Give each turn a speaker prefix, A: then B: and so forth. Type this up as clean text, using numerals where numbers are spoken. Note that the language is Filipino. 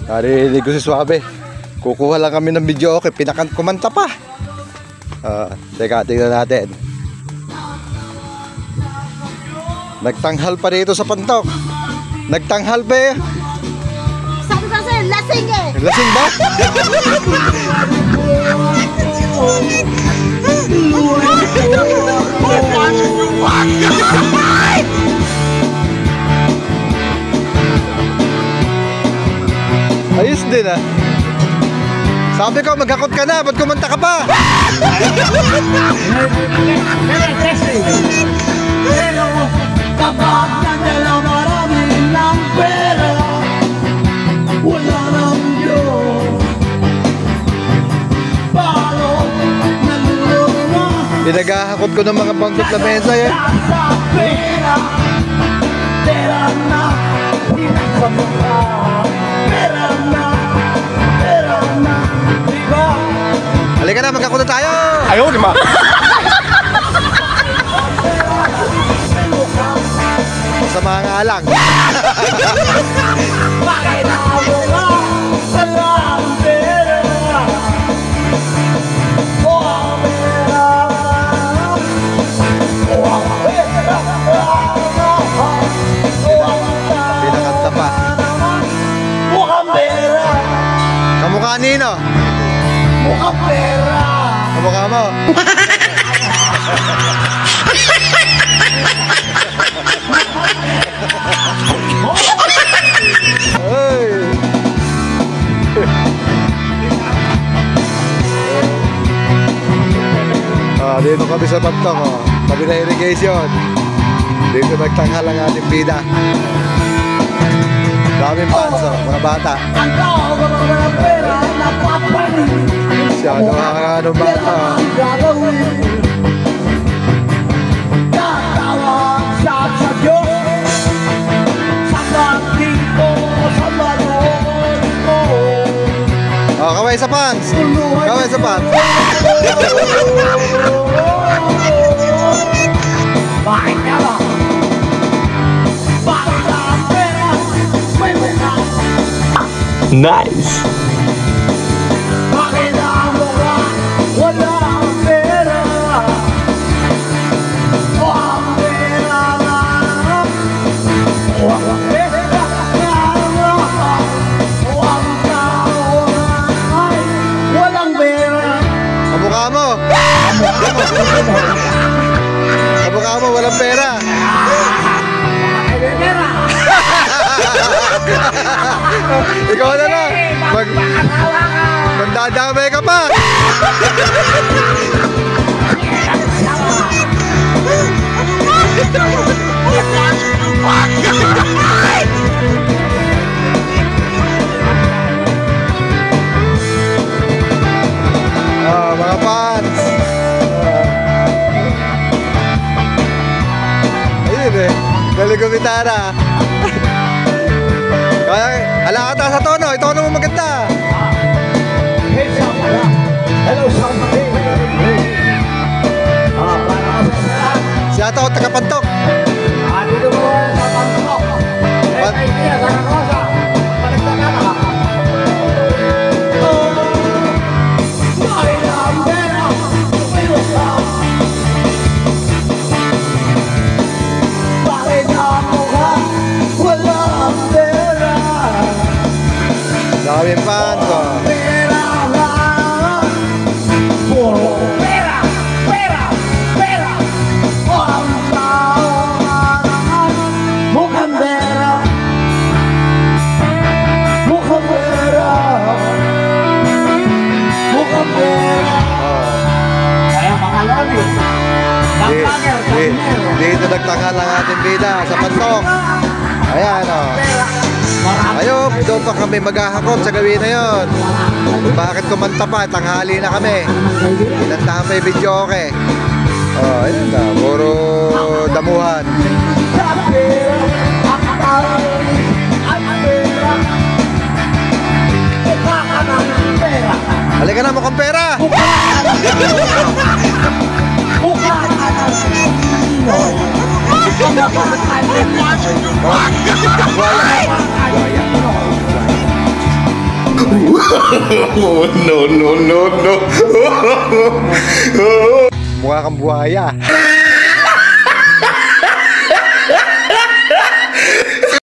A: Narinig ko si Suabe. Kukuha lang kami ng video, okay, kumanta pa. Teka, tingnan natin. Nagtanghal pa dito sa Pantok. Nagtanghal pa eh.
B: Sabi kasi, lasing eh.
A: Lasing ba? Ayos din ah. Sabi ko, maghakot ka na, ba't kumanta ka pa?
C: Pero kapag nadala marami ng pera, wala nang Diyos. Paano nalulunga?
A: Pinaghahakot ko ng mga bangkot na mesa eh.
C: Sa pera, pera na, pinagpapaka. Pera na, diba?
A: Halika na, maghakot na tayo!
D: Ayaw, di ba?
A: Masama nga lang.
C: Bakit ako nga walang pera? O ang pera, o ang pera, o ang
A: Pinakanta pa.
C: mukhang pera,
A: Kamukha nino?
C: mukhang pera.
A: Kamukha mo? Hey! Dito kami sa Pantok, oh. Tabi na irrigation. Dito nagtanghal ang ating bida. Daming fans, oh, mga bata.
C: Ang tao ka walang pera, napapanig.
A: Masyado mga bata.
C: Ang gagawin, tatawag siya sa Diyos. Sasabihin ko sa manood ko.
A: Oh, kaway sa pants. Kaway sa pants.
C: Bakit ka ba? Bakit ang pera? May mukha.
D: Nice!
C: Bakit ang mukha? Wala ang pera. O ang pera na. O ang pera na. O ang tao ay walang pera.
A: Kamukha mo. Kamukha mo, walang pera.
C: May pera.
A: Ikaw na lang. Magdadamay ka pa. Mga fans. Ayun eh. Galing ko gitara. Kaya, alakata sa tono. Itono mo maganda.
C: Hello, somebody.
A: Si Ato, taga-Pantok.
C: Dito mo sa Pantok. Ay, niya, sa Rosa. Paligtagan ka. Bakit ang pera? May mukha. Bakit ang mukha? Wala ang pera.
A: Daming fans. Oh.
C: Pera lang. Puro pera, pera, pera. O ang tao naman, mukhang pera. Mukhang pera. Mukhang pera. Kaya mga lobby, kampaner, kampaner.
A: Dito nagtanghal ang ating bida sa Pantok. Ayan o. Ayun, doon pa kami maghahakot sa gawin na yun. Bakit kumanta pa? Tanghali na kami. Pinantahan pa yung video, okay. Oh, ayun na. Puro damuhan. Halika na, mukhang pera!
D: Oh, no, no, no, no.
A: Mukha kang buhaya.